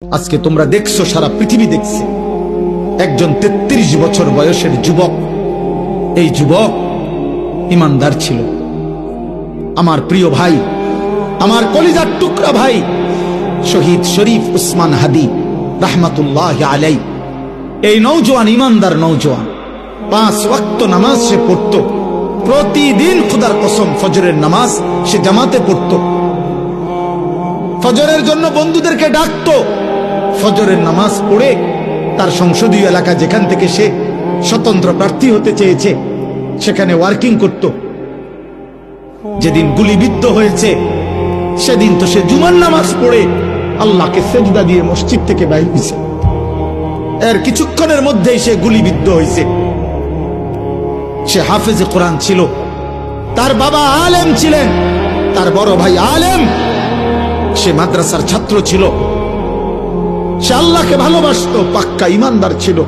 আজকে তোমরা দেখছো, সারা পৃথিবী দেখছে, একজন 33 বছর বয়সের যুবক, এই যুবক ইমানদার ছিল। আমার প্রিয় ভাই, আমার কলিজার টুকরা ভাই শহীদ শরীফ উসমান হাদি রাহমাতুল্লাহ আলাই, এই নওজোয়ান ইমানদার নওজোয়ান 5 ওয়াক্ত নামাজ সে পড়ত প্রতিদিন। খুদার কসম, ফজরের নামাজ সে জামাতে পড়ত, ফজরের জন্য বন্ধুদেরকে ডাকতো, ফজরের নামাজ পড়ে তার সংসদীয় এলাকা যেখান থেকে সে স্বতন্ত্র প্রার্থী হতে চেয়েছে সেখানে ওয়ার্কিং করত। যেদিন গুলিবিদ্ধ হয়েছে সেদিন তো সে জুমার নামাজ পড়ে আল্লাহকে সেজদা দিয়ে মসজিদ থেকে বাইর হয়েছে। এর কিছুক্ষণের মধ্যেই সে গুলিবিদ্ধ হয়েছে। সে হাফেজে কোরআন ছিল, তার বাবা আলেম ছিলেন, তার বড় ভাই আলেম, সে মাদ্রাসার ছাত্র ছিল, সে আল্লাহকে ভালোবাসতো, পাক্কা ইমানদার ছিল।